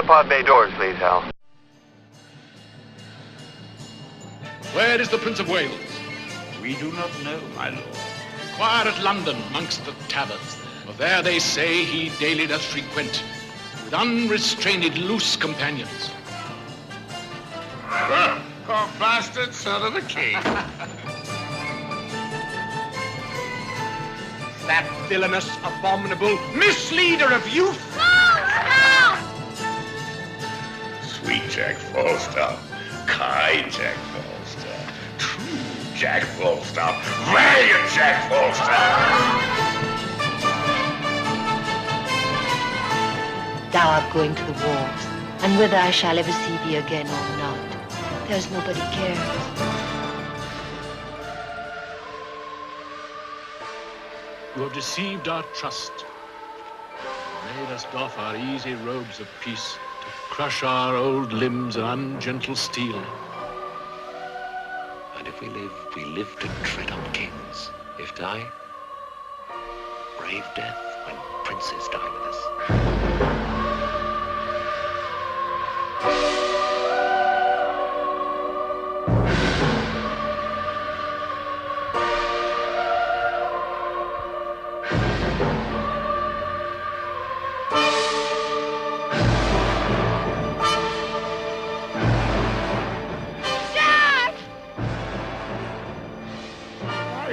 pod bay doors, please, Hal. Where is the Prince of Wales? We do not know, my lord. Inquire at London, amongst the taverns. For there they say he daily does frequent, with unrestrained loose companions. Oh, bastard son of a king. That villainous, abominable misleader of youth! Sweet Jack Falstaff, kind Jack Falstaff, true Jack Falstaff, valiant Jack Falstaff. Thou art going to the wars, and whether I shall ever see thee again or not, there's nobody cares. You have deceived our trust, made us doff our easy robes of peace to crush our old limbs in ungentle steel. And if we live to tread on kings. If die, brave death when princes die with us.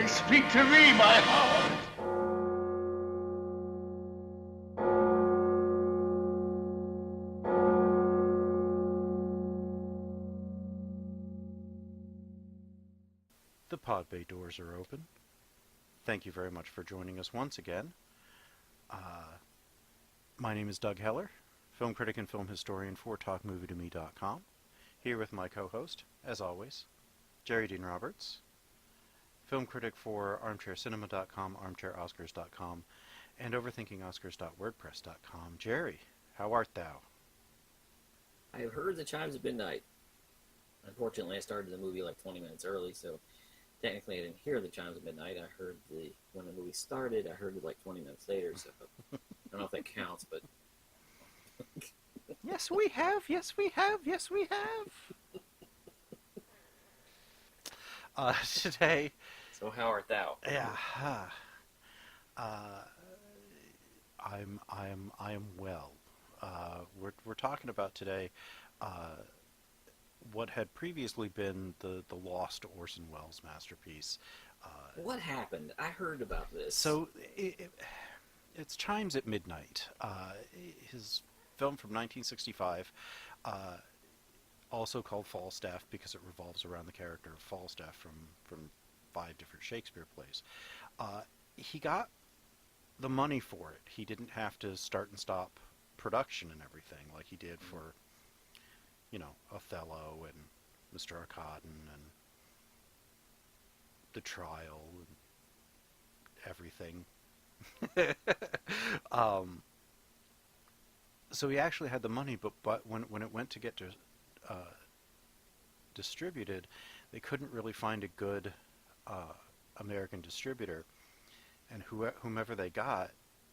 Speak to me, my heart. The pod bay doors are open. Thank you very much for joining us once again. My name is Doug Heller, film critic and film historian for TalkMovieToMe.com. Here with my co-host, as always, Jerry Dean Roberts, film critic for ArmchairCinema.com, ArmchairOscars.com, and OverThinkingOscars.wordpress.com. Jerry, how art thou? I have heard the Chimes of Midnight. Unfortunately, I started the movie like 20 minutes early, so technically I didn't hear the Chimes of Midnight. I heard when the movie started, I heard it like 20 minutes later, so I don't know if that counts, but... Yes, we have! Yes, we have! Yes, we have! Today... So how art thou? Yeah. I am well. We're talking about today what had previously been the lost Orson Welles masterpiece. What happened? I heard about this. So it's Chimes at Midnight. His film from 1965. Also called Falstaff because it revolves around the character of Falstaff from 5 different Shakespeare plays. He got the money for it. He didn't have to start and stop production and everything like he did for, Othello and Mr. Arcadon and The Trial and everything. So he actually had the money, but when it went to get distributed, they couldn't really find a good American distributor, and whomever they got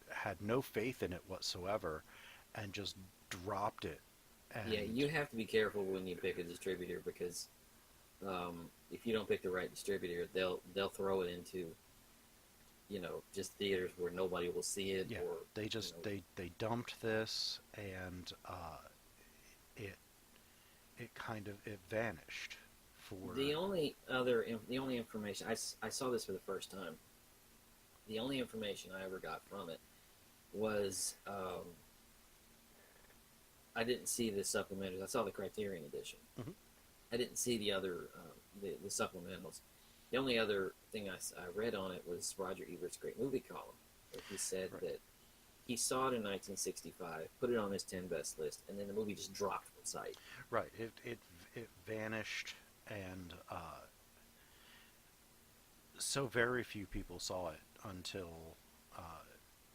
had no faith in it whatsoever, and just dropped it. And yeah, you have to be careful when you pick a distributor, because if you don't pick the right distributor, they'll throw it into just theaters where nobody will see it. Yeah, or they just they dumped this, and it vanished. For the only information I saw this for the first time. The only information I ever got from it was I didn't see the supplementals. I saw the Criterion edition. Mm-hmm. I didn't see the other the supplementals. The only other thing I read on it was Roger Ebert's great movie column, where he said that he saw it in 1965, put it on his 10 best list, and then the movie just dropped from sight. Right. It vanished, and so very few people saw it until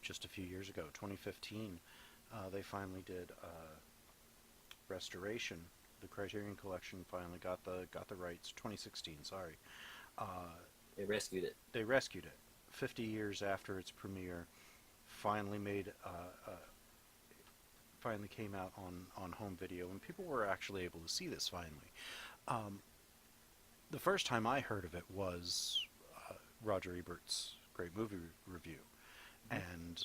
just a few years ago, 2015. They finally did restoration. The Criterion Collection finally got the rights. 2016, sorry. They rescued it. They rescued it. 50 years after its premiere, finally made finally came out on home video, and people were actually able to see this finally. The first time I heard of it was Roger Ebert's great movie review, and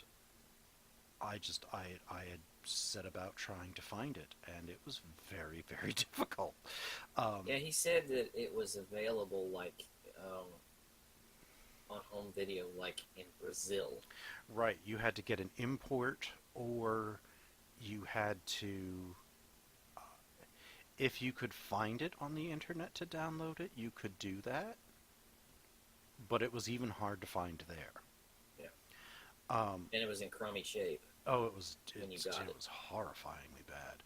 I had set about trying to find it, and it was very, very difficult. Yeah, he said that it was available like on home video, like in Brazil. Right, you had to get an import, or you had to, if you could find it on the internet to download it, you could do that. But it was even hard to find there. Yeah. And it was in crummy shape. Oh, it was. When you It got it was horrifyingly bad.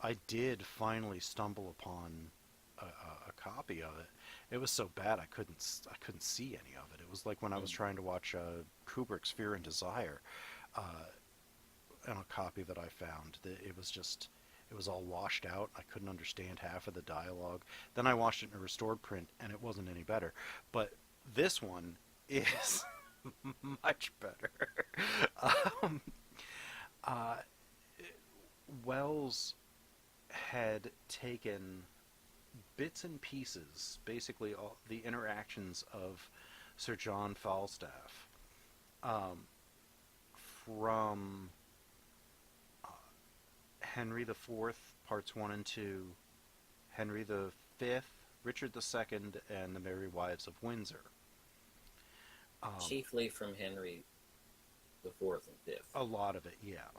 I did finally stumble upon a copy of it. It was so bad I couldn't see any of it. It was like when I was trying to watch Kubrick's Fear and Desire, and a copy that I found. It was all washed out. I couldn't understand half of the dialogue. Then I watched it in a restored print, and it wasn't any better. But this one is much better. Wells had taken bits and pieces, basically all the interactions of Sir John Falstaff, from Henry IV, Parts 1 and 2, Henry V, Richard II, and the Merry Wives of Windsor. Chiefly from Henry IV and V. A lot of it, yeah.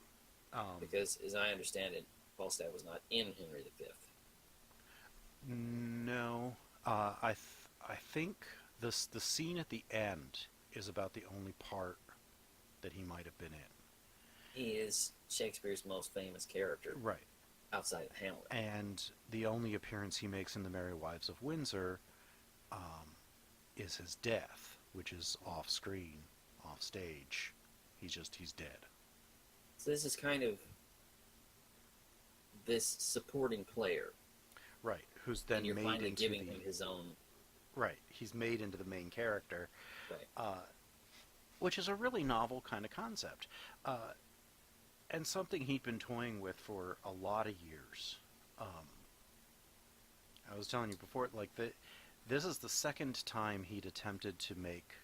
Because, as I understand it, Falstaff was not in Henry V. No, I think the scene at the end is about the only part that he might have been in. He is Shakespeare's most famous character, Right. outside of Hamlet. And the only appearance he makes in The Merry Wives of Windsor is his death, which is off screen, off stage. He's dead. So this is kind of this supporting player. Right, who's then and you're made finally into giving him his own. Right, he's made into the main character, Right. which is a really novel kind of concept, and something he'd been toying with for a lot of years. I was telling you before, like this is the second time he'd attempted to make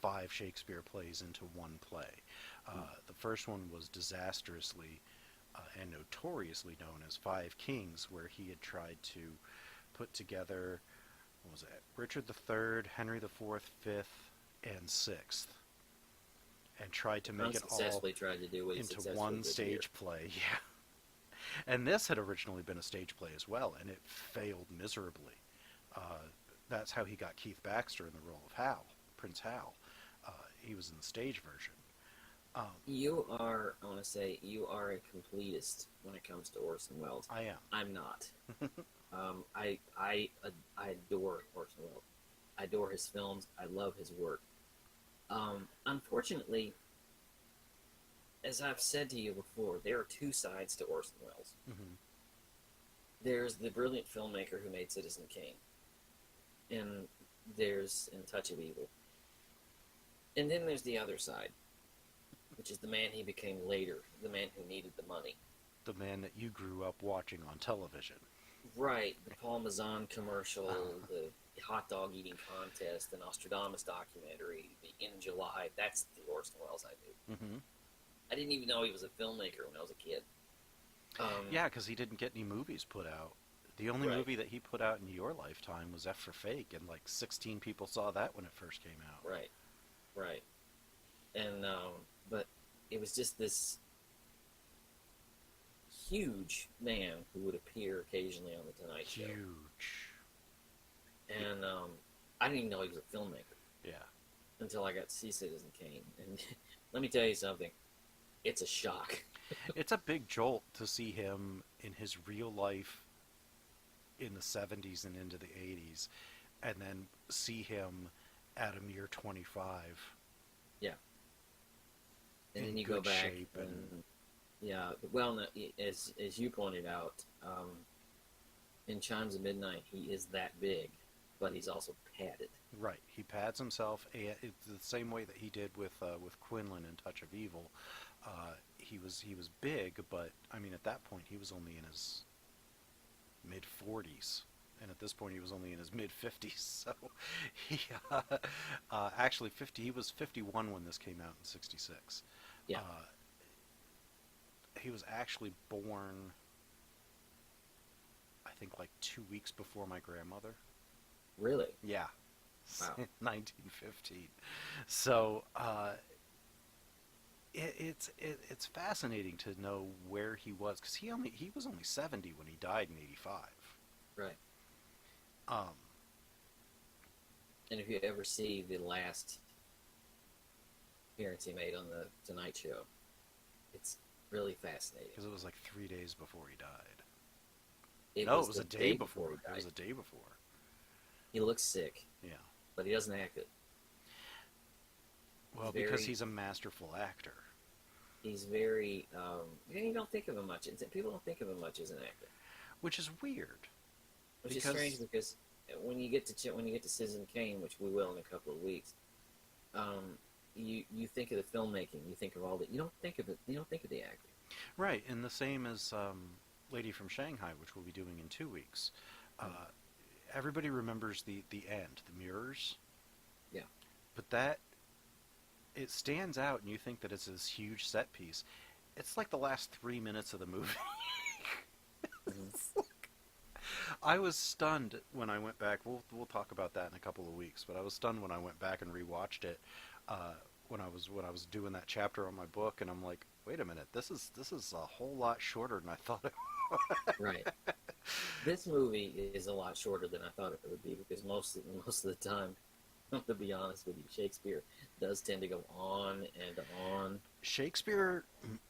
5 Shakespeare plays into one play. The first one was disastrously and notoriously known as Five Kings, where he had tried to put together, what was it, Richard III, Henry IV, V, and VI, and tried to make it all tried to do what he into one stage play. Yeah. And this had originally been a stage play as well, and it failed miserably. That's how he got Keith Baxter in the role of Hal, Prince Hal. He was in the stage version. You are, I want to say, you are a completist when it comes to Orson Welles. I am. I'm not. I adore Orson Welles. I adore his films. I love his work. Unfortunately, as I've said to you before, there are two sides to Orson Welles. Mm-hmm. There's the brilliant filmmaker who made Citizen Kane, and there's In Touch of Evil. And then there's the other side, which is the man he became later, the man who needed the money. The man that you grew up watching on television. Right, the Parmesan commercial, the hot dog eating contest, the Nostradamus documentary, the In July. That's the Orson Welles I knew. Mm-hmm. I didn't even know he was a filmmaker when I was a kid. Yeah, because he didn't get any movies put out. The only Right. movie that he put out in your lifetime was F for Fake, and like 16 people saw that when it first came out. Right. And, but it was just this huge man who would appear occasionally on The Tonight Show. Huge. And I didn't even know he was a filmmaker Yeah. until I got to see Citizen Kane. And let me tell you something. It's a shock. It's a big jolt to see him in his real life in the 70s and into the 80s, and then see him at a mere 25. Yeah. And in then you good go back shape and yeah, well, no, as you pointed out, in Chimes of Midnight, he is that big, but he's also padded. right. He pads himself, and it's the same way that he did with Quinlan in Touch of Evil. he was big, but I mean at that point he was only in his mid 40s, and at this point he was only in his mid 50s. So he actually 50. He was 51 when this came out in '66. Yeah. He was actually born, I think, like 2 weeks before my grandmother. Really? Yeah. Wow. 1915. So it's fascinating to know where he was, because he was only 70 when he died in '85. Right. Um, And if you ever see the last appearance he made on the Tonight Show, it's really fascinating. because it was like 3 days before he died. It No, it was the a day before. he It died. was a day before. He looks sick, Yeah. but he doesn't act it. Well, He's because very- he's a masterful actor. He's very. You don't think of him much. People don't think of him much as an actor, Which is weird. which is Because- strange because when you get to Citizen Kane, which we will in a couple of weeks, you think of the filmmaking. You think of all that. You don't think of it. You don't think of the acting. Right, and the same as Lady from Shanghai, which we'll be doing in 2 weeks. Everybody remembers the end, the mirrors. Yeah. But that, it stands out, and you think that it's this huge set piece. It's like the last 3 minutes of the movie. Mhm. I was stunned when I went back. We'll talk about that in a couple of weeks. But I was stunned when I went back and rewatched it. When I was doing that chapter on my book, and I'm like, wait a minute, this is a whole lot shorter than I thought it was. Right. This movie is a lot shorter than I thought it would be because most of the time, to be honest with you, Shakespeare does tend to go on and on. Shakespeare,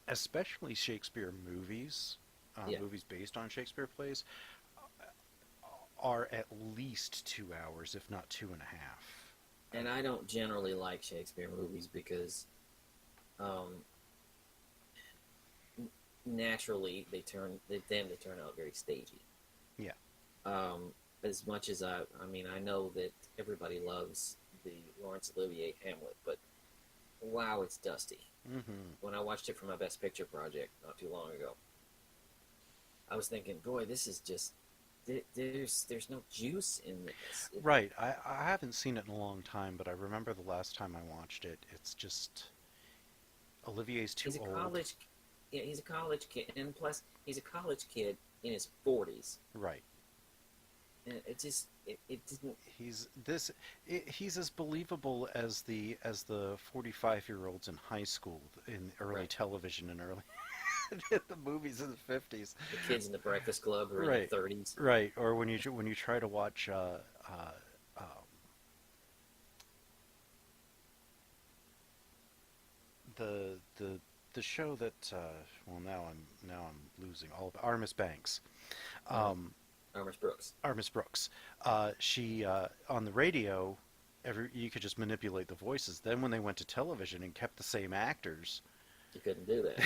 especially Shakespeare movies, Yeah. movies based on Shakespeare plays, are at least 2 hours, if not 2.5. And I don't generally like Shakespeare movies because naturally they tend to turn out very stagey. Yeah. As much as I know that everybody loves the Laurence Olivier Hamlet, but wow, it's dusty. Mm-hmm. When I watched it for my Best Picture project not too long ago, I was thinking, boy, this is just there's no juice in this. Right. I haven't seen it in a long time, but I remember the last time I watched it. It's just Olivier's too He's a old. college, yeah, he's a college kid, and plus he's a college kid in his 40s. Right. And it didn't. He's as believable as the 45-year-olds in high school in early Right. television and early the movies in the 50s. The kids in the Breakfast Club who are Right. in their 30s. Right, or when you try to watch the show that now I'm losing all of it. Armis Banks. Armis Brooks. Armis Brooks. She on the radio, you could just manipulate the voices. Then when they went to television and kept the same actors, You couldn't do that.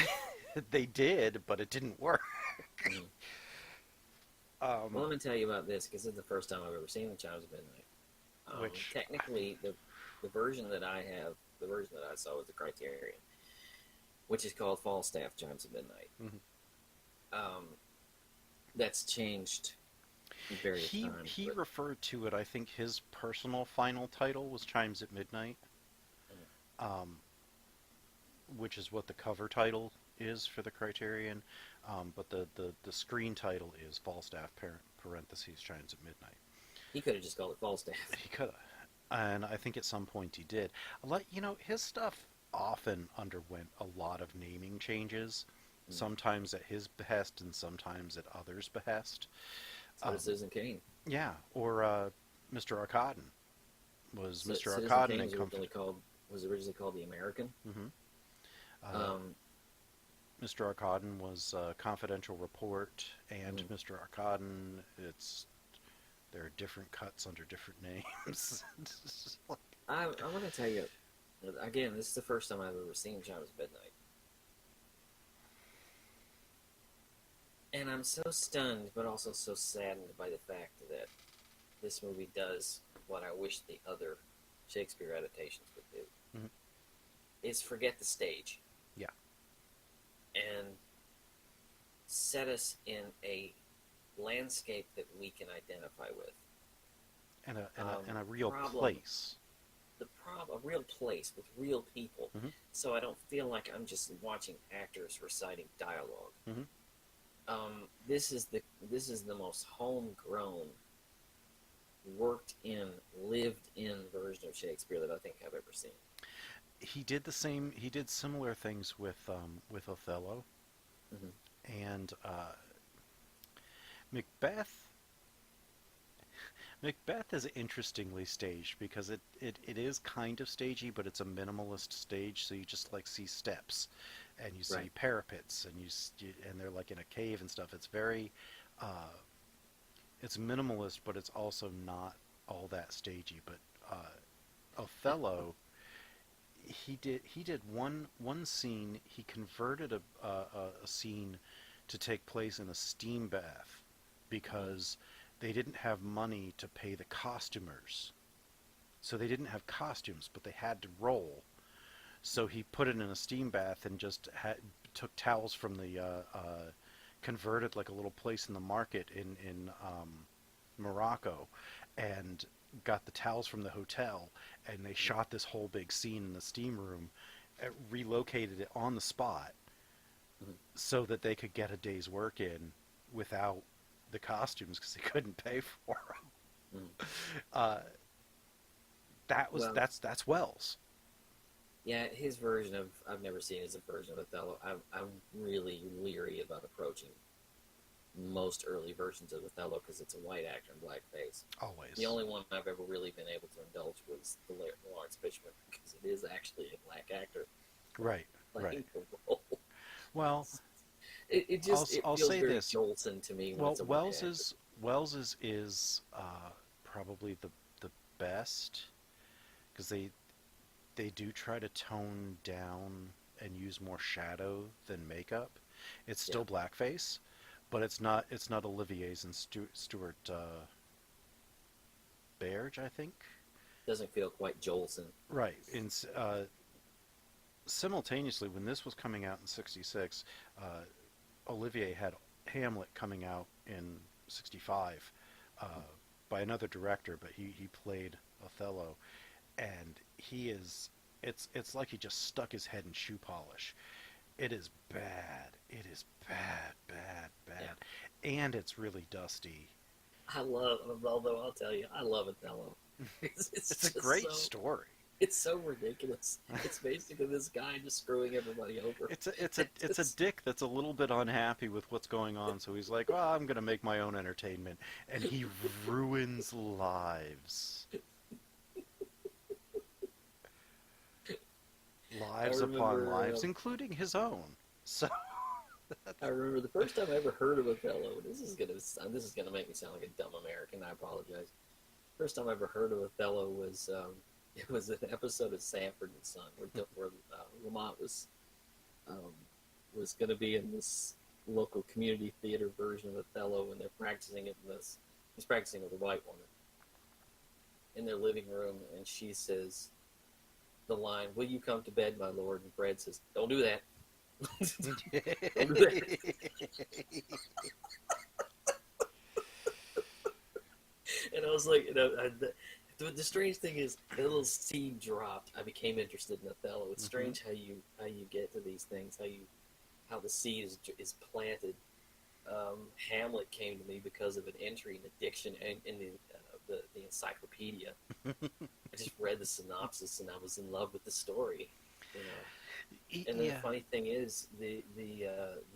they did, but it didn't work. Mhm. Well, let me tell you about this because this is the first time I've ever seen the Chimes of Midnight. Which- technically the version that I saw was the Criterion, which is called Falstaff Chimes of Midnight. Mhm. That's changed various He times. but- referred to it. I think his personal final title was Chimes at Midnight, which is what the cover title is for the Criterion. But the screen title is Falstaff parentheses Chimes at Midnight. He could have just called it Falstaff. He could have, and I think at some point he did. His stuff often underwent a lot of naming changes, sometimes at his behest and sometimes at others' behest. So does Citizen Kane. Yeah, or Mr. Arkadin was Mr. Citizen Arkadin Kane and was originally called The American. Mr. Arkadin was Confidential Report, and Mhm. Mr. Arkadin, there are different cuts under different names. I want to tell you, again, this is the first time I've ever seen Chimes of Midnight. And I'm so stunned, but also so saddened by the fact that this movie does what I wish the other Shakespeare adaptations would do. Mhm. Is forget the stage. Yeah. and set us in a landscape that we can identify with. And a real place. A real place with real people, Mm-hmm. so I don't feel like I'm just watching actors reciting dialogue. Mm-hmm. This is the most homegrown, worked in, lived in version of Shakespeare that I think I've ever seen. He did the same. He did similar things with Othello, Mm-hmm. and Macbeth. Macbeth is interestingly staged because it is kind of stagey, but it's a minimalist stage, so you just like see steps, and you see Right. parapets, and and they're like in a cave and stuff. It's very, it's minimalist, but it's also not all that stagey. But Othello, he did one scene. He converted a scene to take place in a steam bath because they didn't have money to pay the costumers. So they didn't have costumes, but they had to roll. So he put it in a steam bath and just took towels from the converted like a little place in the market in Morocco, and got the towels from the hotel, and they shot this whole big scene in the steam room, relocated it on the spot, so that they could get a day's work in without the costumes because they couldn't pay for them. That's Wells. Yeah, his version of I've never seen his version of Othello. I'm really leery about approaching most early versions of Othello because it's a white actor in blackface. Always. The only one I've ever really been able to indulge was the Lawrence Fishburne because it is actually a black actor. Right. Playing the role. Well, it I'll feels say very this. Jolson to me. When Well, it's a white actor. Wells is probably the best because they do try to tone down and use more shadow than makeup. It's still blackface, but it's not Olivier's and Stuart Baird, I think. Doesn't feel quite Jolson. Right. In simultaneously, when this was coming out in '66, Olivier had Hamlet coming out in '65 by another director, but he played Othello, and it's like he just stuck his head in shoe polish. It is bad. It is bad. Yeah. And it's really dusty. Although I'll tell you, I love Othello. It's a great story. It's so ridiculous. It's basically this guy just screwing everybody over. It's a dick that's a little bit unhappy with what's going on, so he's like, well, I'm going to make my own entertainment. And he ruins lives. Lives upon lives, including his own. So I remember the first time I ever heard of Othello. This is gonna make me sound like a dumb American. I apologize. First time I ever heard of Othello was it was an episode of Sanford and Son where Lamont was going to be in this local community theater version of Othello, and they're practicing it in this. He's practicing with a white woman in their living room, and she says the line, "Will you come to bed, my lord?" And Fred says, "Don't do that." Don't do that. And I was like, the strange thing is, the little seed dropped. I became interested in Othello. It's strange how you get to these things, how the seed is planted. Hamlet came to me because of an entry in the dictionary in the encyclopedia. I just read the synopsis and I was in love with the story. You know. And the funny thing is, the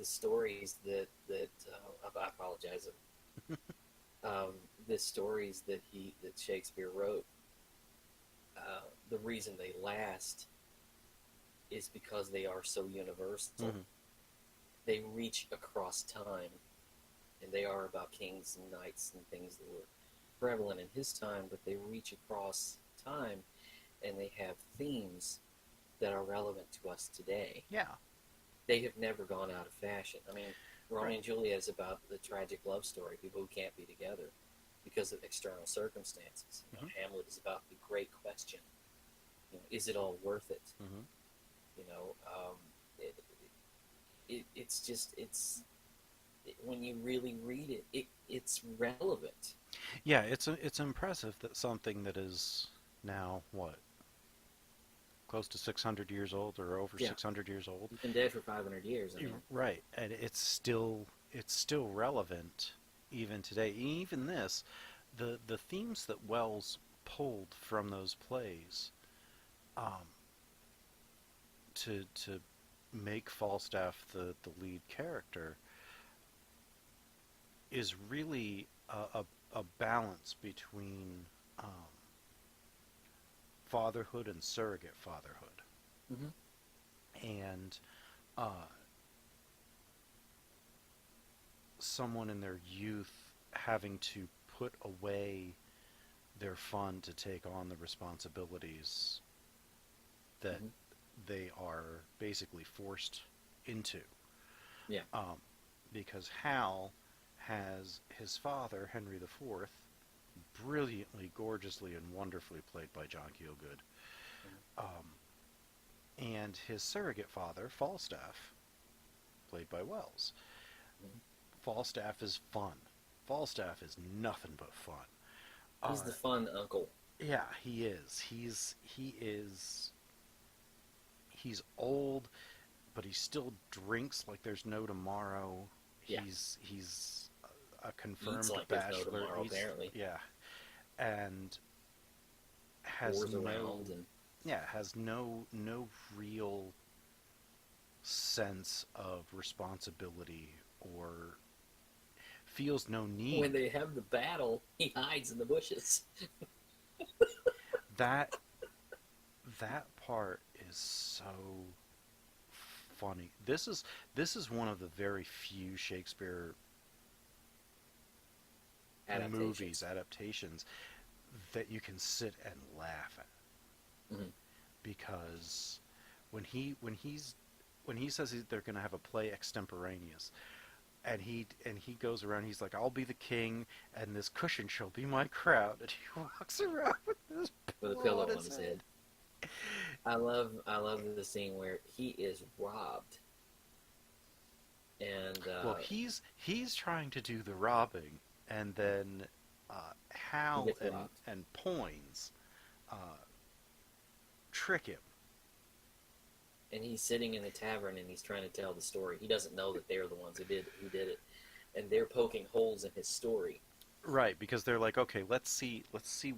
stories that I apologize. The stories that Shakespeare wrote, the reason they last is because they are so universal. Mm-hmm. They reach across time, and they are about kings and knights and things that were prevalent in his time, but they reach across time, and they have themes that are relevant to us today. Yeah. They have never gone out of fashion. I mean, Romeo and Juliet is about the tragic love story, people who can't be together because of external circumstances. You know, Hamlet is about the great question. You know, is it all worth it? Mm-hmm. You know, it's when you really read it's relevant. Yeah, it's impressive that something that is now what, close to 600 years old or over Yeah. 600 years old. He's been dead for 500 years. I mean, Right, and it's still relevant even today. Even this, the themes that Wells pulled from those plays, um, to make Falstaff the lead character is really a balance between fatherhood and surrogate fatherhood, hmm and someone in their youth having to put away their fun to take on the responsibilities that hmm they are basically forced into. yeah, Because Hal has his father, Henry IV, brilliantly, gorgeously, and wonderfully played by John Gielgud, and his surrogate father, Falstaff, played by Wells. hmm Falstaff is fun. Falstaff is nothing but fun. he's the fun uncle. Yeah, he is. He's old, but he still drinks like there's no tomorrow. Yeah. He's a confirmed Eats like there's no bachelor. tomorrow, apparently. Yeah, and has Wars no around and has no real sense of responsibility, or feels no need. when they have the battle, he hides in the bushes. that that part is so funny. This is one of the very few Shakespeare movies adaptations that you can sit and laugh at, Mhm. because when he says they're going to have a play extemporaneous, and he goes around, he's like, I'll be the king and this cushion shall be my crown, and he walks around with this With a pillow on his head. I love the scene where he is robbed, and Well, he's trying to do the robbing, and then Hal He gets robbed. and Poins trick him. and he's sitting in the tavern and he's trying to tell the story. He doesn't know that they're the ones who did it, and they're poking holes in his story. Right, because they're like, okay, let's see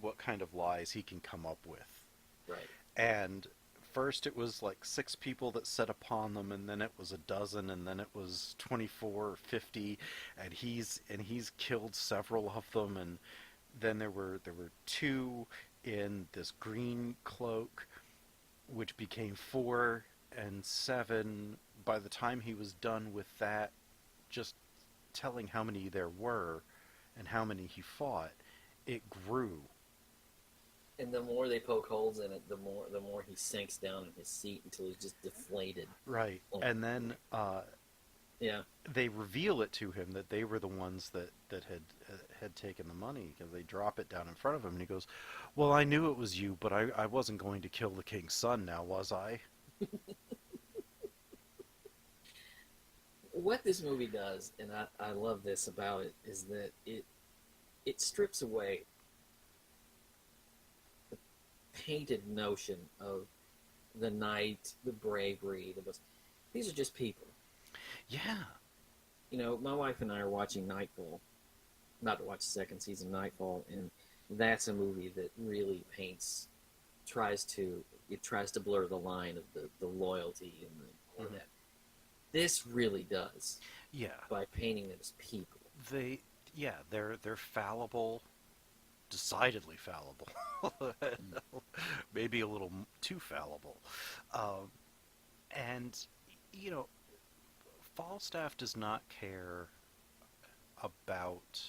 what kind of lies he can come up with. Right. And first it was like 6 people that set upon them, and then it was a dozen, and then it was 24 or 50, and he's killed several of them, and then there were 2 in this green cloak, which became 4 and 7. By the time he was done with that, just telling how many there were and how many he fought, it grew. And the more they poke holes in it, the more he sinks down in his seat until he's just deflated. Right. Oh. And then Yeah. they reveal it to him that they were the ones that had taken the money, because they drop it down in front of him, and he goes, well, I knew it was you, but I wasn't going to kill the king's son now, was I? What this movie does, and I love this about it, is that it strips away the painted notion of the knight, the bravery, these are just people. Yeah. You know, my wife and I are watching Nightfall, about to watch the second season of Nightfall, and that's a movie that really tries to blur the line of the loyalty and all that. This really does. Yeah. By painting them as people. They're fallible, decidedly fallible, maybe a little too fallible, and you know, Falstaff does not care about.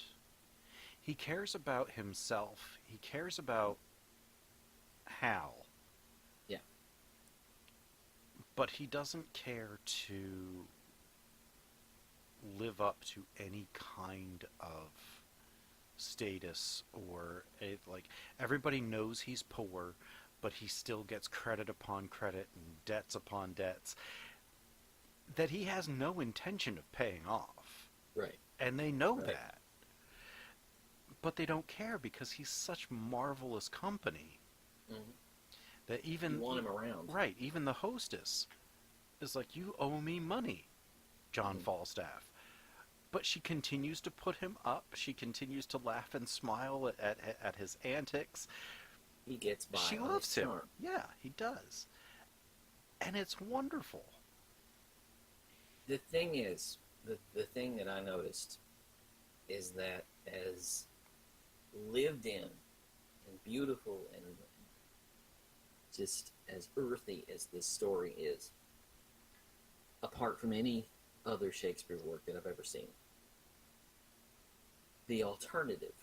He cares about himself. He cares about Hal. Yeah. But he doesn't care to live up to any kind of status, or like, everybody knows he's poor, but he still gets credit upon credit and debts upon debts. that he has no intention of paying off. Right. And they know Right. that. But they don't care because he's such marvelous company Mm-hmm. that You even... want him around. Right, even the hostess is like, you owe me money, John Mhm. Falstaff. But she continues to put him up. She continues to laugh and smile at his antics. He gets by She on loves his him. charm. Yeah, he does. And it's wonderful. The thing is, the thing that I noticed is that as lived in and beautiful and just as earthy as this story is, apart from any other Shakespeare work that I've ever seen, the alternative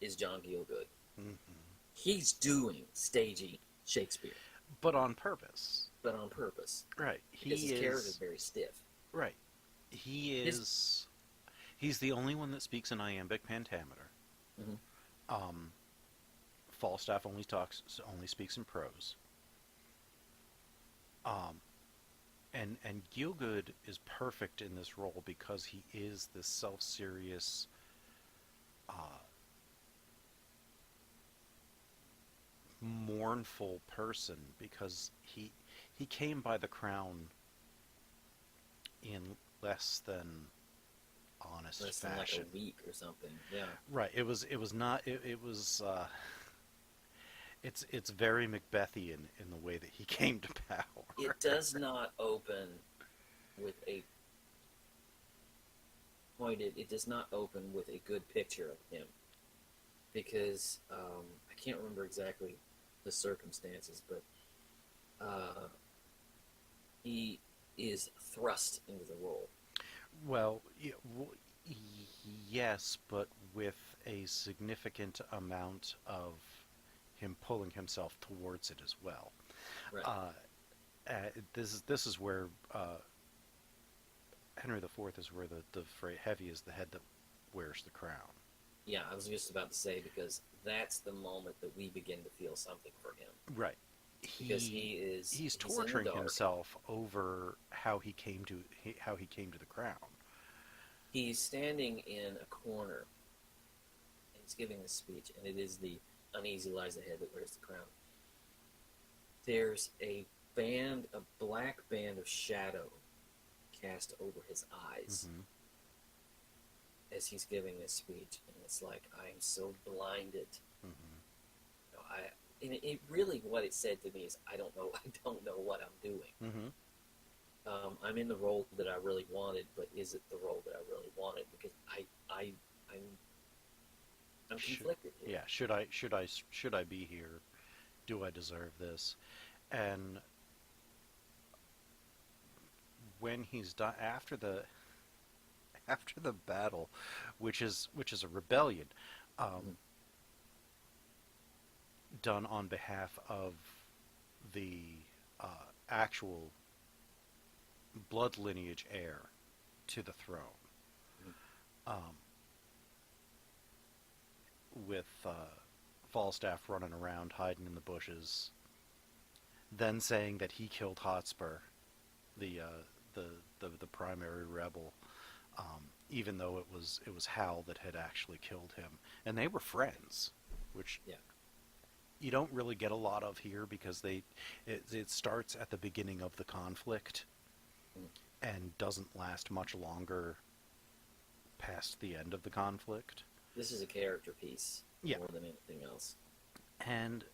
is John Gielgud. Mm-hmm. He's doing stagey Shakespeare, But on purpose. but on purpose. Right. Because his character is very stiff. Right. He is... He's the only one that speaks in iambic pentameter. Mm-hmm. Falstaff only speaks in prose. And Gielgud is perfect in this role because he is this self-serious, mournful person, because he came by the crown in less than honest Less than fashion. like a week or something. Yeah. Right. It was not. It was. It's very Macbethian in the way that he came to power. It does not open with a pointed. It does not open with a good picture of him, because I can't remember exactly the circumstances, but he is thrust into the role. Well, yes, but with a significant amount of him pulling himself towards it as well. Right. This is where Henry IV is where the phrase "heavy is the head that wears the crown." Yeah, I was just about to say, because that's the moment that we begin to feel something for him. Right. Because he's torturing in the dark. himself over how he came to the crown. He's standing in a corner, and he's giving this speech, and it is the uneasy lies the head that wears the crown. There's a black band of shadow cast over his eyes as he's giving this speech, and it's like, I am so blinded. And it really, what it said to me is, I don't know what I'm doing. I'm in the role that I really wanted, but is it the role that I really wanted? Because I'm conflicted here. Yeah, should I be here? Do I deserve this? And when he's done after the battle, which is a rebellion, done on behalf of the actual blood lineage heir to the throne, with Falstaff running around hiding in the bushes, then saying that he killed Hotspur, the primary rebel, even though it was Hal that had actually killed him, and they were friends, which you don't really get a lot of here, because it starts at the beginning of the conflict and doesn't last much longer past the end of the conflict. This is a character piece more than anything else. And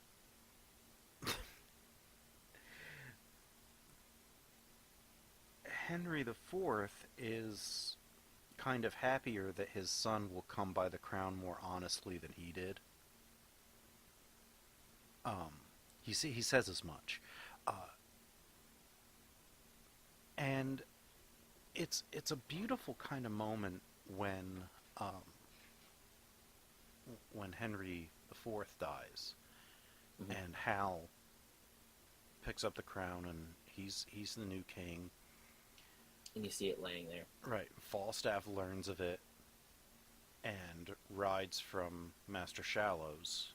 Henry IV is kind of happier that his son will come by the crown more honestly than he did. He says as much, and it's a beautiful kind of moment when Henry IV dies, and Hal picks up the crown, and he's the new king. And you see it laying there. Right. Falstaff learns of it and rides from Master Shallows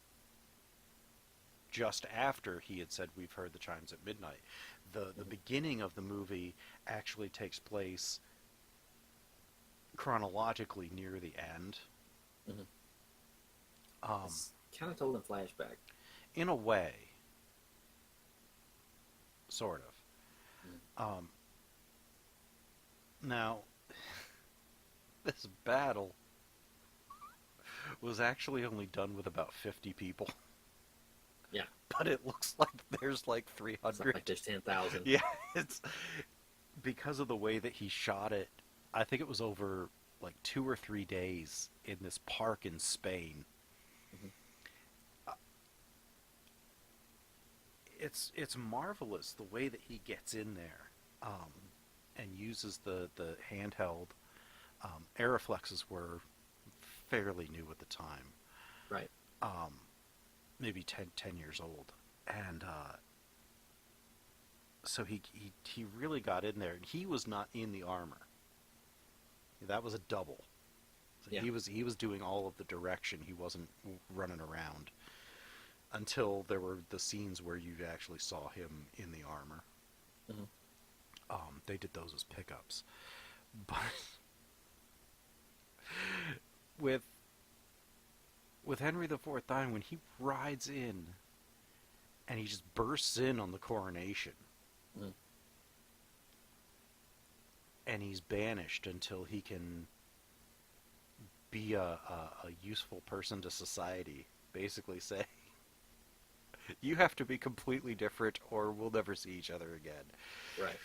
just after he had said, "We've heard the chimes at midnight." the beginning of the movie actually takes place chronologically near the end. Mm-hmm. Um, It's kind of told in flashback. in a way, sort of. Now, this battle was actually only done with about 50 people. Yeah. But it looks like there's like It's 300. not like there's 10,000. Yeah, it's because of the way that he shot it. I think it was over like 2 or 3 days in this park in Spain. Mm-hmm. It's marvelous the way that he gets in there, and uses the handheld. Aeroflexes were fairly new at the time. Right. Maybe 10 years old. And so he really got in there. And he was not in the armor. That was a double. So Yeah. he was doing all of the direction. He wasn't running around until there were the scenes where you actually saw him in the armor. Mm-hmm. They did those as pickups. But with Henry IV dying, when he rides in and he just bursts in on the coronation, and he's banished until he can be a useful person to society, basically say, you have to be completely different or we'll never see each other again. Right.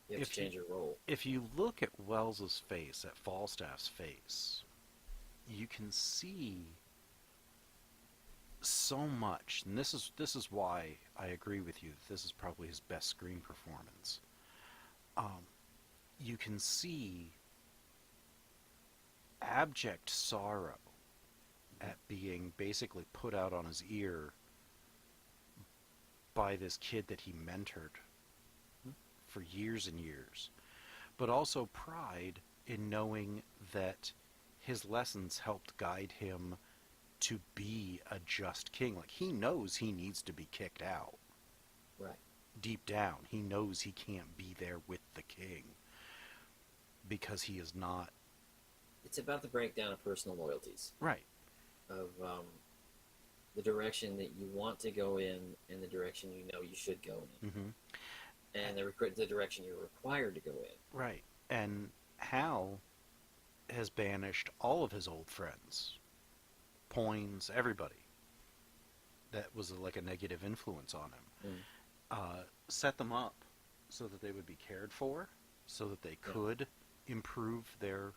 You have to change your role. If you look at Wells's face, at Falstaff's face, you can see so much, and this is why I agree with you that this is probably his best screen performance. You can see abject sorrow at being basically put out on his ear by this kid that he mentored for years and years, but also pride in knowing that his lessons helped guide him to be a just king. Like, he knows he needs to be kicked out. Right. Deep down, he knows he can't be there with the king because he is not. It's about the breakdown of personal loyalties. Right. Of the direction that you want to go in and the direction you know you should go in. Mm-hmm. And the direction you're required to go in. Right. And Hal has banished all of his old friends. Poins, everybody. That was like a negative influence on him. Set them up so that they would be cared for, so that they could improve their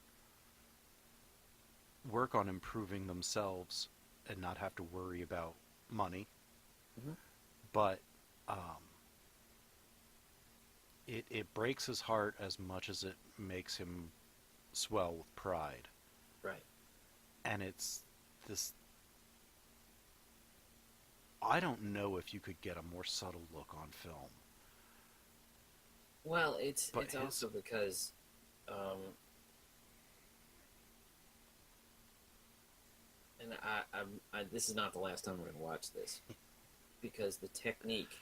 work on improving themselves and not have to worry about money. Mm-hmm. But it breaks his heart as much as it makes him swell with pride. Right. And it's this. I don't know if you could get a more subtle look on film. Well, it's But also because and I this is not the last time we're going to watch this, because the technique,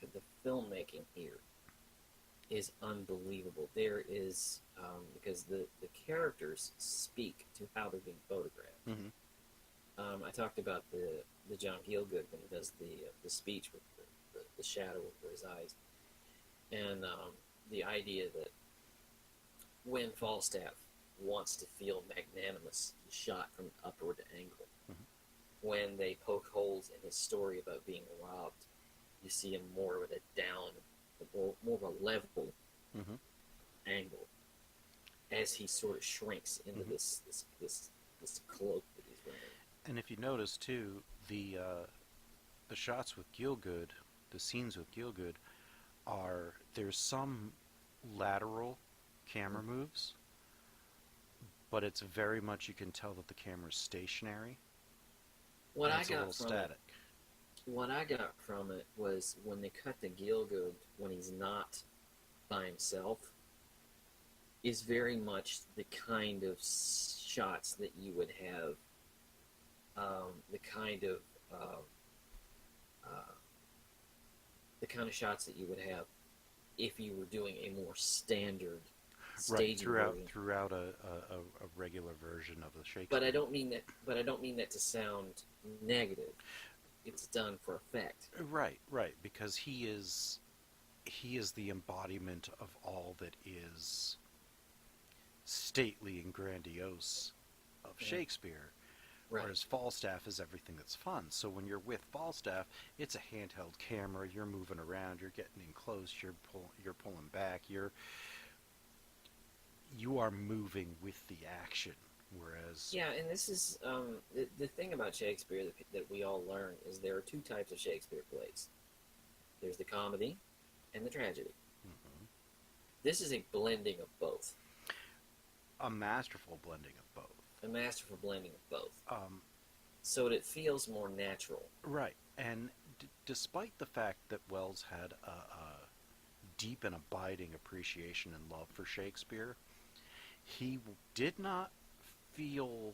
the filmmaking here is unbelievable. There is because the characters speak to how they're being photographed. Mm-hmm. I talked about the John Gielgud when he does the speech with the shadow over his eyes, and the idea that when Falstaff wants to feel magnanimous, he's shot from an upward angle. Mm-hmm. When they poke holes in his story about being robbed, you see him more with a down, more of a level Mm-hmm. angle as he sort of shrinks into Mm-hmm. this cloak that he's wearing. And if you notice too, the shots with Gielgud, the scenes with Gielgud, there's some lateral camera moves, but it's very much, you can tell that the camera's stationary. What I it's a got little from static. What I got from it was when they cut to Gielgud when he's not by himself, is very much the kind of shots that you would have, the kind of the kind of shots that you would have if you were doing a more standard Right, staging version. throughout a regular version of the Shakespeare. But I don't mean that. But I don't mean that to sound negative. It's done for effect. Right, because he is the embodiment of all that is stately and grandiose of Shakespeare. Right. Whereas Falstaff is everything that's fun. So when you're with Falstaff, it's a handheld camera. You're moving around. You're getting in close. You're pulling back. You are moving with the action. Whereas And this is the thing about Shakespeare that we all learn is there are two types of Shakespeare plays. There's the comedy and the tragedy. Mm-hmm. This is a blending of both. A masterful blending of both. A masterful blending of both. So that it feels more natural. Right, and despite the fact that Wells had a deep and abiding appreciation and love for Shakespeare, he did not feel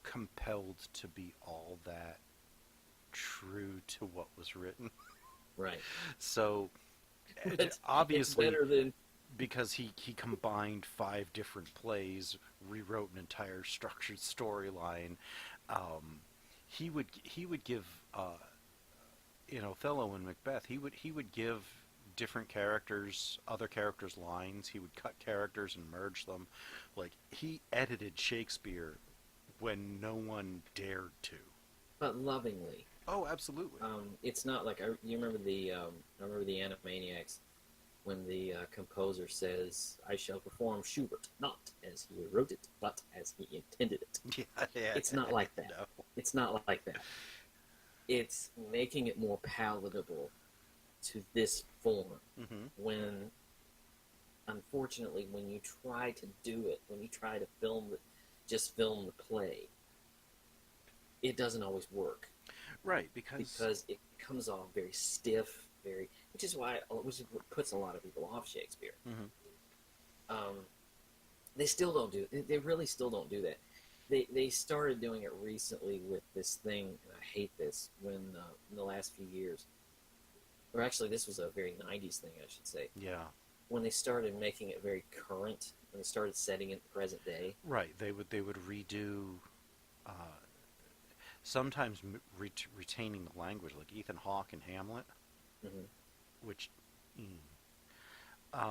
compelled to be all that true to what was written. Right. So, obviously, it's better than... because he combined 5 different plays, rewrote an entire structured storyline. He would give in Othello and Macbeth. He would give different characters, other characters' lines. He would cut characters and merge them. Like, he edited Shakespeare when no one dared to. But lovingly. Oh, absolutely. It's not like you remember I remember the Animaniacs when the composer says, "I shall perform Schubert not as he wrote it, but as he intended it." Yeah. It's not like that. No. It's not like that. It's making it more palatable to this form. Mm-hmm. When, unfortunately, when you try to do it, when you try to film the play, it doesn't always work. Right, because it comes off very stiff, which is what puts a lot of people off Shakespeare. Mm-hmm. They still don't do it. They really still don't do that. They started doing it recently with this thing, and I hate this, when in the last few years, or actually this was a very 90s thing, I should say. Yeah. When they started making it very current, when they started setting it present day. Right, they would redo, sometimes retaining the language, like Ethan Hawke in Hamlet, Mm-hmm. which,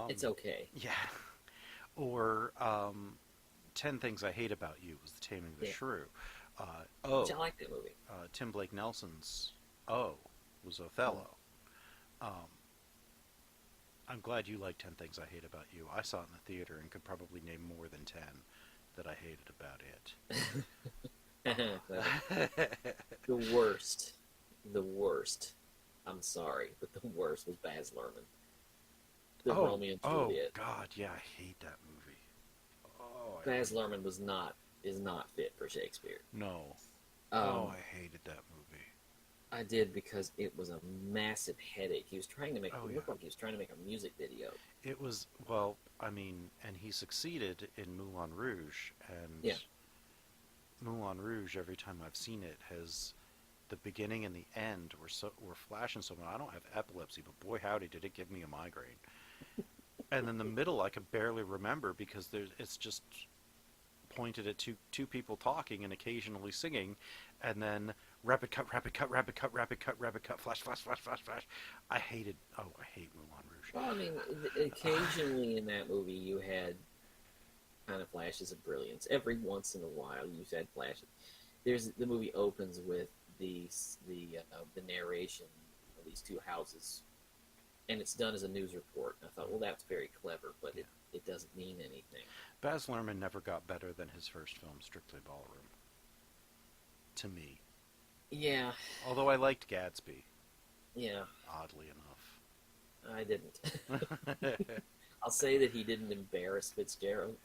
it's okay. Yeah. Or 10 Things I Hate About You was The Taming of the Shrew. Which I like that movie. Tim Blake Nelson's was Othello. I'm glad you like 10 Things I Hate About You. I saw it in the theater and could probably name more than 10 that I hated about it. The worst. I'm sorry, but the worst was Baz Luhrmann. Romeo and Juliet. Oh God, yeah, I hate that movie. Oh, Baz Luhrmann is not fit for Shakespeare. No. I hated that movie. I did because it was a massive headache. He was trying to make it look like he was trying to make a music video. It was, well, I mean, and he succeeded in Moulin Rouge, and Moulin Rouge, every time I've seen it, has the beginning and the end were flashing so much. I don't have epilepsy, but boy howdy did it give me a migraine. And then the middle I could barely remember because it's just pointed at two people talking and occasionally singing, and then rapid cut, flash. I hate Moulin Rouge. Well, I mean, occasionally in that movie you had kind of flashes of brilliance. Every once in a while you had flashes. The movie opens with the narration of these two houses, and it's done as a news report. And I thought, well, that's very clever, but it doesn't mean anything. Baz Luhrmann never got better than his first film, Strictly Ballroom. To me. Yeah. Although I liked Gatsby. Yeah. Oddly enough. I didn't. I'll say that he didn't embarrass Fitzgerald.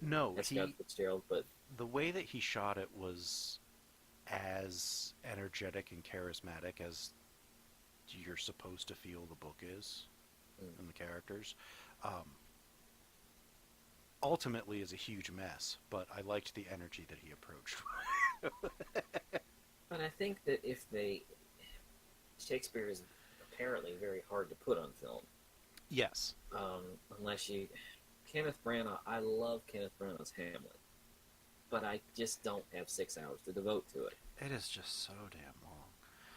No, Scott Fitzgerald, but the way that he shot it was as energetic and charismatic as you're supposed to feel the book is, and the characters. Ultimately is a huge mess, but I liked the energy that he approached. But I think that Shakespeare is inherently very hard to put on film. Yes. Unless you... Kenneth Branagh, I love Kenneth Branagh's Hamlet, but I just don't have 6 hours to devote to it. It is just so damn long.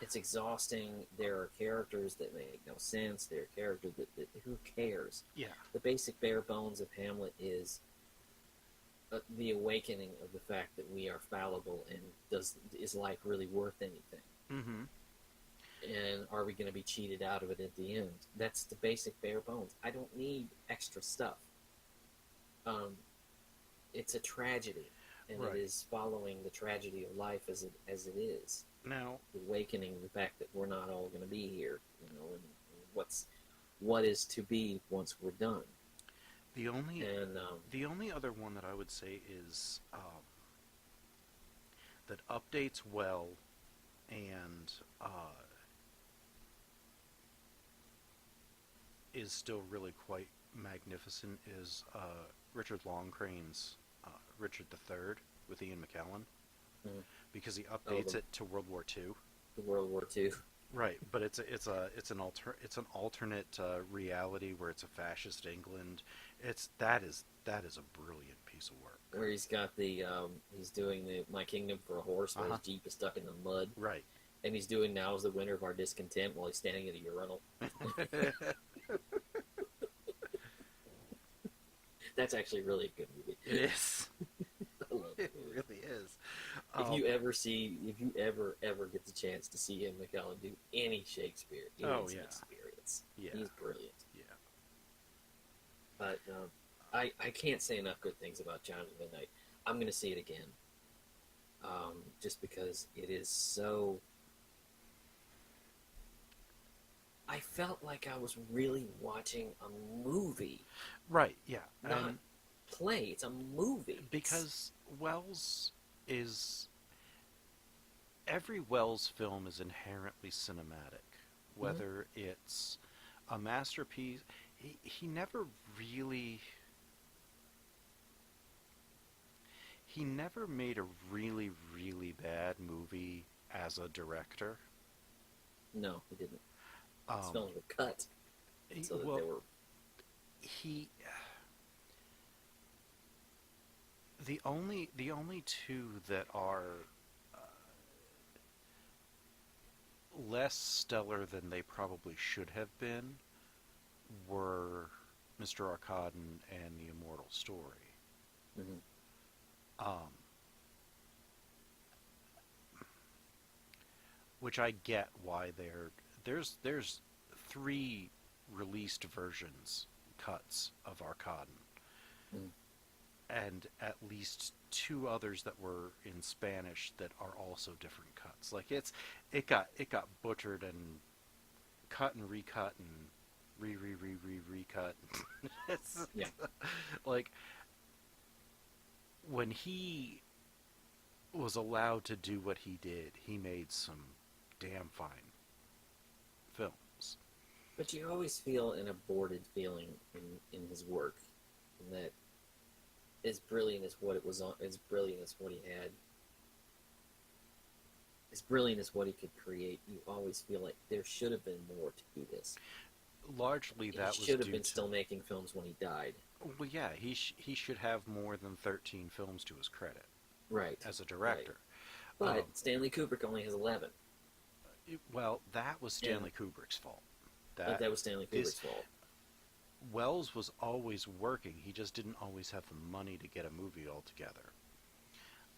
It's exhausting. There are characters that make no sense. There are characters that who cares? Yeah. The basic bare bones of Hamlet is the awakening of the fact that we are fallible, and is life really worth anything? Mm-hmm. And are we going to be cheated out of it at the end? That's the basic bare bones. I don't need extra stuff. It's a tragedy, and Right. it is following the tragedy of life as it is. Now, Awakening the fact that we're not all going to be here, and what is to be once we're done. the only And the only other one that I would say is that updates well and is still really quite magnificent is Richard Longcrane's Richard III with Ian McKellen, because he updates it to World War II. the World War II. Right, but it's an alternate reality where it's a fascist England. That is a brilliant piece of work. Where he's got he's doing the My Kingdom for a Horse, where his Jeep is stuck in the mud, Right. and he's doing Now is the Winter of Our Discontent while he's standing at a urinal. That's actually really a good movie. It is. I love It that movie. really is. If you ever get the chance to see Ian McKellen do any Shakespeare, it's an experience. Yeah. He's brilliant. Yeah. But I can't say enough good things about Chimes of Midnight. I'm going to see it again, just because it is so... I felt like I was really watching a movie, Right, yeah. not play. It's a movie. Because Wells is... Every Wells film is inherently cinematic. Whether it's a masterpiece... He never really... He never made a really, really bad movie as a director. No, he didn't. His films were cut, so that well, they were... The only two that are less stellar than they probably should have been were Mr. Arkadin and The Immortal Story. Mhm. Which I get why there's 3 released versions, cuts of Arkadin. Mm. And at least 2 others that were in Spanish that are also different cuts. Like it got butchered and cut and recut and recut. It's Yeah. like when he was allowed to do what he did, he made some damn fine films. But you always feel an aborted feeling in his work, and that as brilliant as what it was on, as brilliant as what he had, as brilliant as what he could create, you always feel like there should have been more to this. Largely that was He should have due been to, still making films when he died. Well, yeah, he should have more than 13 films to his credit Right. as a director. Right. But Stanley Kubrick only has 11. Well, that was Stanley Kubrick's fault. That was Stanley Kubrick's fault. Wells was always working. He just didn't always have the money to get a movie altogether.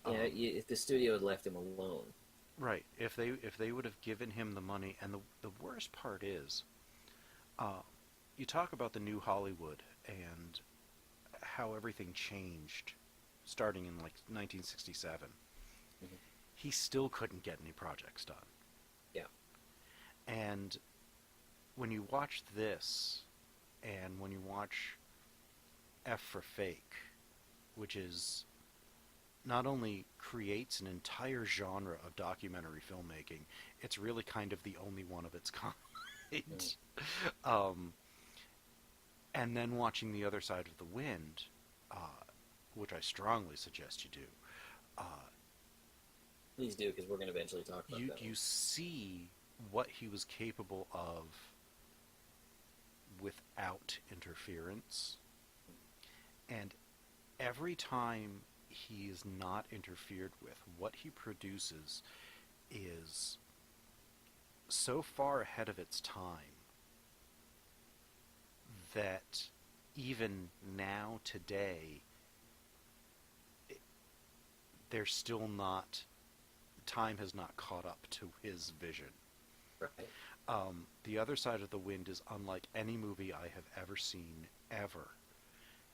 Yeah, if the studio had left him alone. Right. If they would have given him the money, and the worst part is, you talk about the new Hollywood and how everything changed, starting in like 1967. Mhm. He still couldn't get any projects done. Yeah. And when you watch this, and when you watch F for Fake, which is not only creates an entire genre of documentary filmmaking, it's really kind of the only one of its kind. And then watching The Other Side of the Wind, which I strongly suggest you do, Please do, because we're going to eventually talk about that. you see what he was capable of without interference. And every time he is not interfered with, what he produces is so far ahead of its time that even now, today, they're still not, time has not caught up to his vision. Right. The Other Side of the Wind is unlike any movie I have ever seen, ever.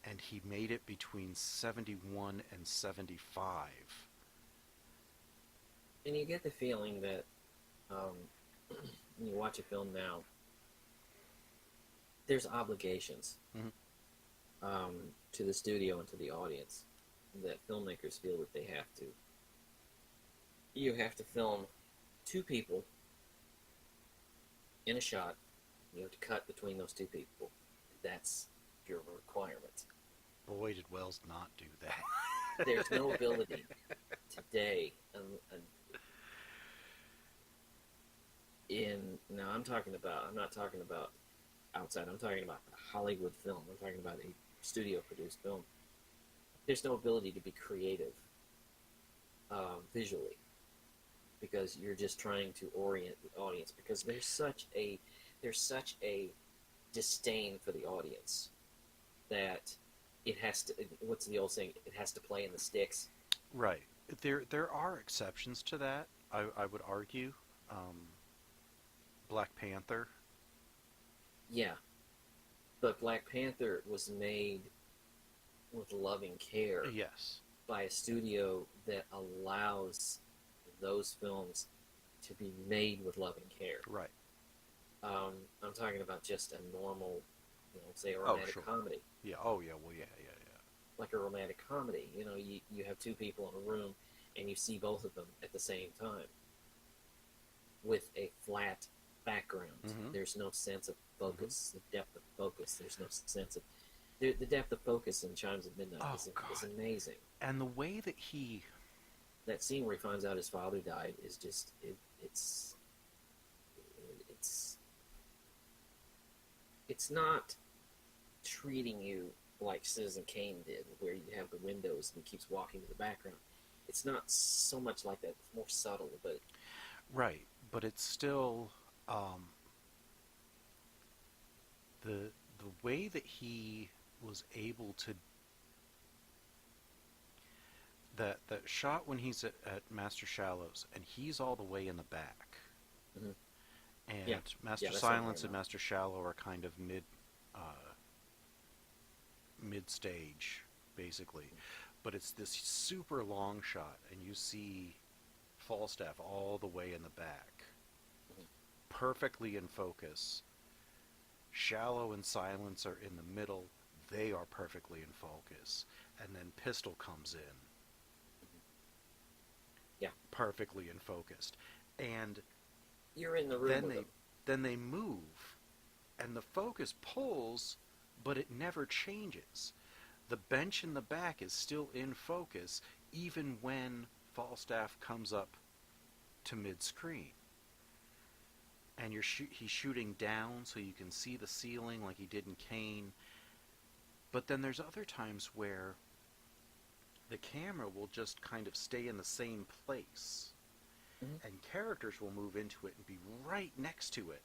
And he made it between 71 and 75. And you get the feeling that when you watch a film now, there's obligations to the studio and to the audience that filmmakers feel that they have to. You have to film two people in a shot. You have to cut between those two people. That's your requirement. Boy, did Wells not do that. There's no ability today. Now I'm not talking about outside. I'm talking about Hollywood film. I'm talking about a studio-produced film. There's no ability to be creative visually, because you're just trying to orient the audience, because there's such a disdain for the audience that it has to, what's the old saying, it has to play in the sticks. Right. There are exceptions to that, I would argue. Black Panther. Yeah. But Black Panther was made with loving care. Yes. By a studio that allows those films to be made with loving care. Right. I'm talking about just a normal, say a romantic comedy. Yeah. Oh, yeah. Well, yeah. Like a romantic comedy. You have two people in a room and you see both of them at the same time with a flat background. Mm-hmm. There's no sense of focus, the depth of focus. There's no sense of... The depth of focus in Chimes of Midnight is amazing. And the way that that scene where he finds out his father died is just... It's not treating you like Citizen Kane did, where you have the windows and he keeps walking to the background. It's not so much like that. It's more subtle, but... Right, but it's still... the way that he was able to... That shot when he's at Master Shallows, and he's all the way in the back. Mm-hmm. And Master Silence and Master Shallow are kind of mid-stage, basically. But it's this super long shot, and you see Falstaff all the way in the back, perfectly in focus. Shallow and Silence are in the middle. They are perfectly in focus. And then Pistol comes in. Yeah. Perfectly in focus. And you're in the room then they move, and the focus pulls, but it never changes. The bench in the back is still in focus, even when Falstaff comes up to mid-screen. And he's shooting down so you can see the ceiling like he did in Kane. But then there's other times where the camera will just kind of stay in the same place. Mm-hmm. And characters will move into it and be right next to it.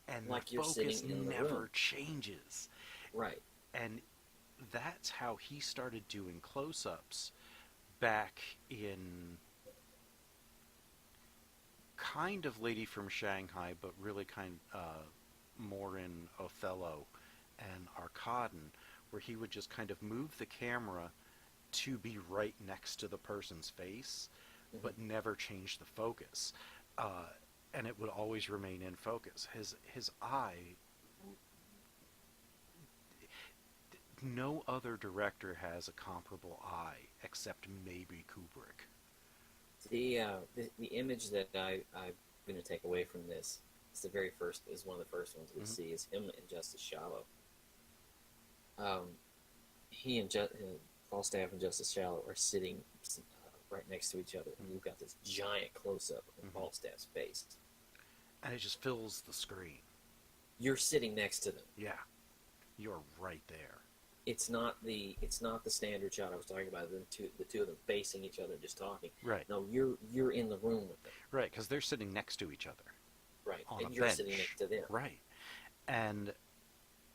And like the focus never changes. Right. And that's how he started doing close-ups back in kind of Lady from Shanghai, but really more in Othello and Arcaden, where he would just kind of move the camera to be right next to the person's face, mm-hmm. but never change the focus. And it would always remain in focus. His eye... No other director has a comparable eye, except maybe Kubrick. The image that I'm going to take away from this is one of the first ones we mm-hmm. see, is him in Justice Shallow. He and Falstaff and Justice Shallow are sitting right next to each other, and you've got this giant close-up of mm-hmm. Falstaff's face. And it just fills the screen. you're sitting next to them. Yeah, you're right there. It's not the standard shot I was talking about. The two of them facing each other, just talking. Right. No, you're in the room with them. Right, because they're sitting next to each other. Right, On and a you're bench. sitting next to them. Right, and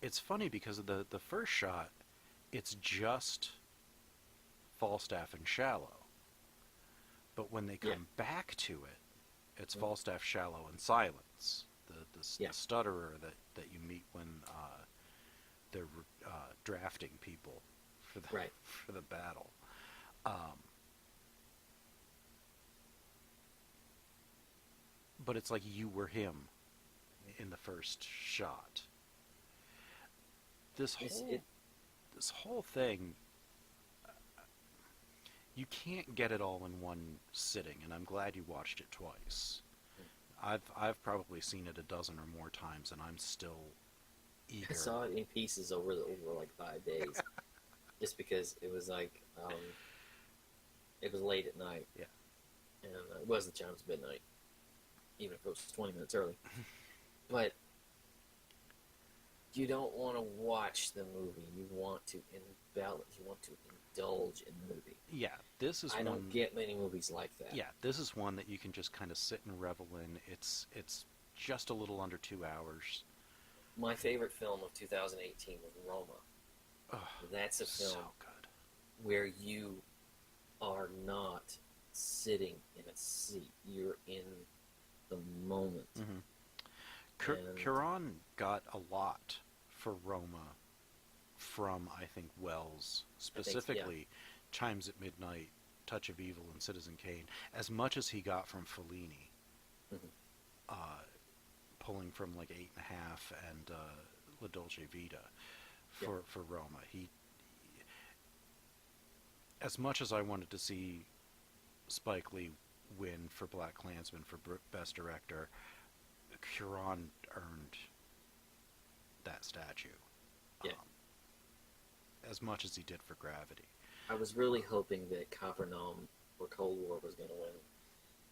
it's funny because of the first shot, it's just Falstaff and Shallow. But when they come back to it, it's Falstaff, Shallow, and Silence. The stutterer that you meet when they're drafting people for the battle. But it's like you were him in the first shot. This whole thing, you can't get it all in one sitting, and I'm glad you watched it twice. I've probably seen it a dozen or more times, and I'm still eager. I saw it in pieces over like 5 days, just because it was like it was late at night. Yeah, and it was the Chimes midnight, even if it was 20 minutes early. But you don't want to watch the movie. You want to embellish. You want to indulge in the movie. Yeah, this is I don't get many movies like that. Yeah, this is one that you can just kind of sit and revel in. It's just a little under 2 hours. My favorite film of 2018 was Roma. Oh, that's a film so good. Where you are not sitting in a seat. You're in the moment. Mm-hmm. Cuarón got a lot for Roma from, I think, Welles. Specifically, Chimes at Midnight, Touch of Evil, and Citizen Kane. As much as he got from Fellini. Pulling from like 8.5 and La Dolce Vita for Roma. He, as much as I wanted to see Spike Lee win for Black Klansman for Best Director, Cuarón earned that statue. As much as he did for Gravity. I was really hoping that Capernaum or Cold War was going to win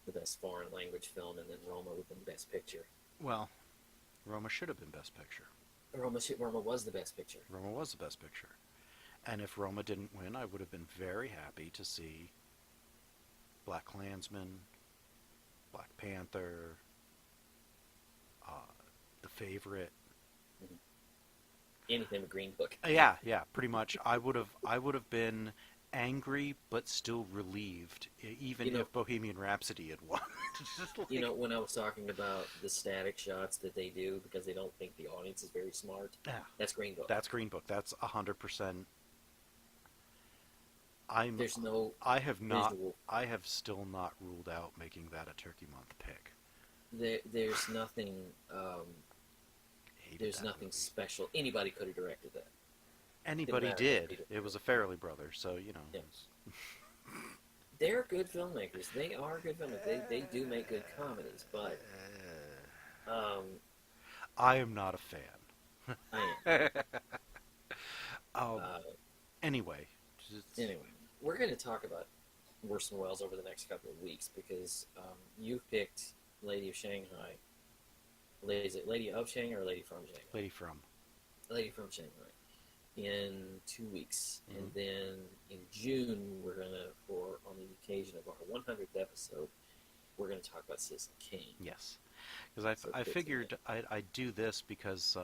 the Best Foreign Language Film, and then Roma would win Best Picture. Well, Roma should have been Best Picture. Roma was the Best Picture. Roma was the Best Picture. And if Roma didn't win, I would have been very happy to see Black Klansman, Black Panther, The Favorite. Anything but Green Book. Yeah, pretty much. I would have been angry but still relieved, even if Bohemian Rhapsody had won. When I was talking about the static shots that they do because they don't think the audience is very smart, that's Green Book. That's Green Book. That's 100%. I have still not ruled out making that a Turkey Month pick. There's nothing. There's nothing special. Anybody could have directed that. Anybody did. It was a Farrelly brothers, so Yeah. They're good filmmakers. They are good filmmakers. They do make good comedies, but I am not a fan. I am. Anyway, we're going to talk about Orson Welles over the next couple of weeks because you've picked Lady of Shanghai. Is it Lady of Shanghai or Lady from Shanghai? Lady from Shanghai. In 2 weeks, and then in June we're gonna, on the occasion of our 100th episode, we're gonna talk about Citizen Kane. Yes, because I figured I'd do this because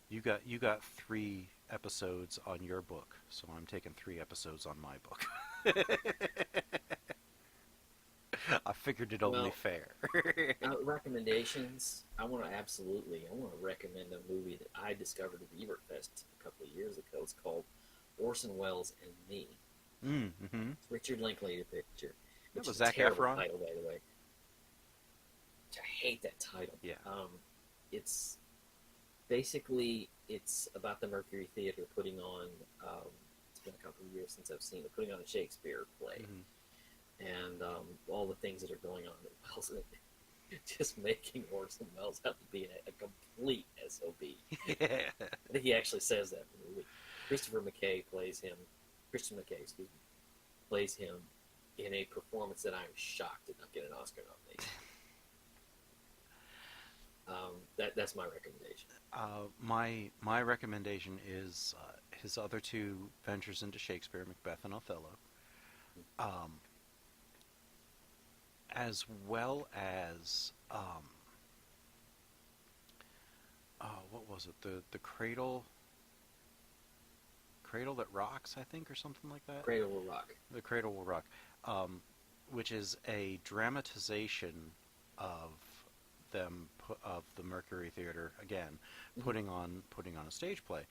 you got 3 episodes on your book, so I'm taking 3 episodes on my book. I figured it only fair. Recommendations. I want to recommend a movie that I discovered at the Ebert Fest a couple of years ago. It's called Orson Welles and Me. Mm-hmm. Richard Linklater picture. Which was is a Zac terrible Efron? title, by the way. I hate that title. Yeah. It's basically about the Mercury Theater putting on. It's been a couple of years since I've seen it. Putting on a Shakespeare play. Mm-hmm. And all the things that are going on in Welles, just making Orson Welles out to be a complete SOB. Yeah. I think he actually says that in the movie. Christian McKay plays him in a performance that I'm shocked did not get an Oscar nomination. That's my recommendation. My recommendation is his other two ventures into Shakespeare, Macbeth and Othello, as well as what was it? The Cradle That Rocks, I think, or something like that. Cradle Will Rock. The Cradle Will Rock, which is a dramatization of of the Mercury Theater again, putting on a stage play.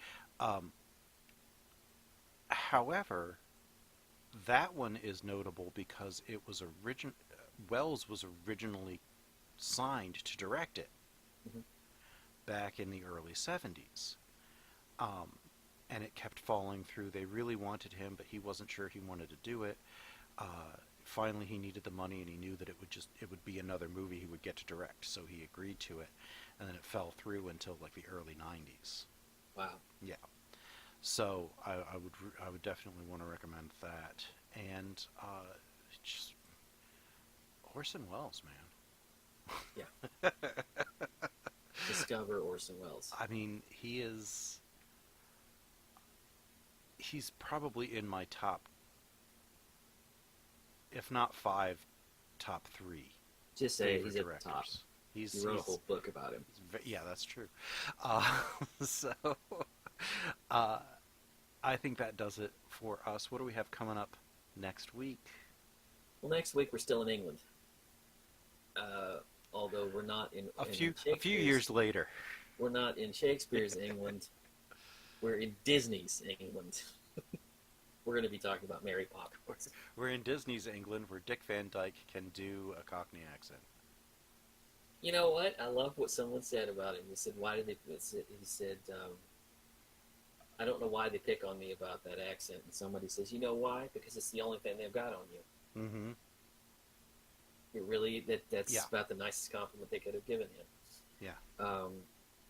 However, that one is notable because it was Wells was originally signed to direct it back in the early 70s. And it kept falling through. They really wanted him, but he wasn't sure he wanted to do it. Finally, he needed the money, and he knew that it would be another movie he would get to direct, so he agreed to it. And then it fell through until like the early 90s. Wow. Yeah. So I would definitely want to recommend that. And just Orson Welles, man. Yeah. Discover Orson Welles. I mean, he's probably in my top, if not 5, top 3. Just say favorite he's at directors. the top. You wrote a whole book about him. Yeah, that's true. So, I think that does it for us. What do we have coming up next week? Well, next week we're still in England. Although we're not in a few years later. We're not in Shakespeare's England. We're in Disney's England. We're going to be talking about Mary Poppins. We're in Disney's England, where Dick Van Dyke can do a Cockney accent. You know what? I love what someone said about him. He said, "Why did they?" He said, "I don't know why they pick on me about that accent." And somebody says, "You know why? Because it's the only thing they've got on you." Mm-hmm. It really that's about the nicest compliment they could have given him. Yeah.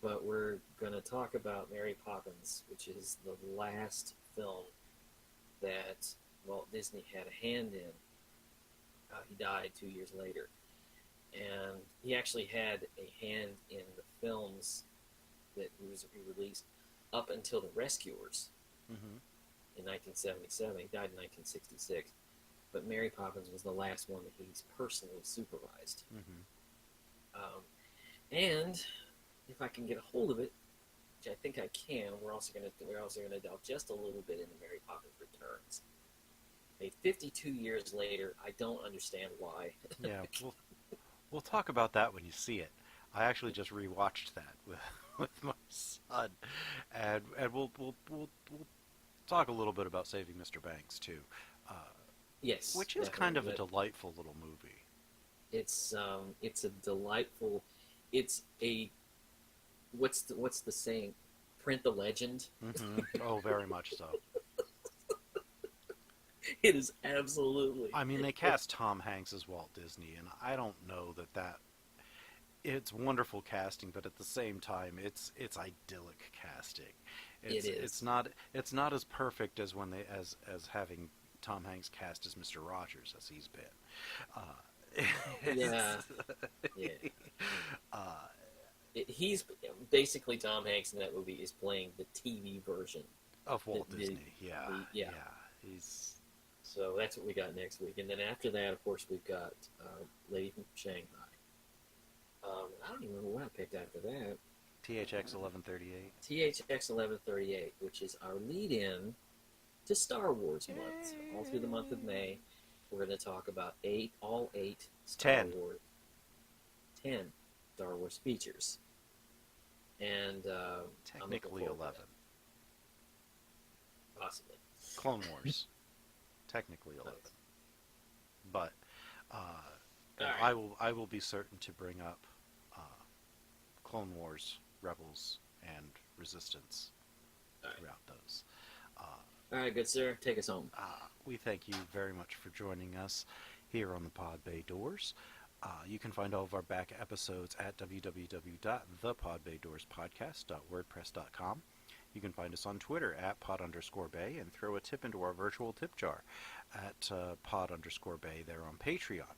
But we're going to talk about Mary Poppins, which is the last film that Walt Disney had a hand in. He died 2 years later. And he actually had a hand in the films that was released up until The Rescuers in 1977. He died in 1966. But Mary Poppins was the last one that he's personally supervised. And if I can get a hold of it, which I think I can, we're also going to delve just a little bit into Mary Poppins Returns. Made 52 years later. I don't understand why. Yeah, we'll talk about that when you see it. I actually just rewatched that with my son, and we'll talk a little bit about Saving Mr. Banks too. Yes, which is kind of a delightful little movie. It's a delightful. It's a what's the saying? Print the legend. Oh, very much so. It is absolutely. I mean, they cast Tom Hanks as Walt Disney, and I don't know that it's wonderful casting, but at the same time, it's idyllic casting. It is. It's not as perfect as as having Tom Hanks cast as Mr. Rogers as he's been. He's basically Tom Hanks in that movie is playing the TV version of Walt Disney. He's. So that's what we got next week, and then after that, of course, we've got Lady from Shanghai. I don't even remember what I picked after that. THX 1138. THX 1138, which is our lead-in to Star Wars month. All through the month of May, we're going to talk about all eight Star Wars, 10 Star Wars features, and technically 11, possibly Clone Wars, technically 11, but right. I will be certain to bring up Clone Wars, Rebels, and Resistance throughout those. All right, good sir. Take us home. We thank you very much for joining us here on the Pod Bay Doors. You can find all of our back episodes at www.thepodbaydorspodcast.wordpress.com. You can find us on Twitter at pod_bay and throw a tip into our virtual tip jar at pod_bay there on Patreon.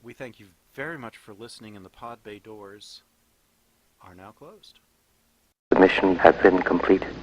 We thank you very much for listening in the Pod Bay Doors. are now closed. The mission has been completed.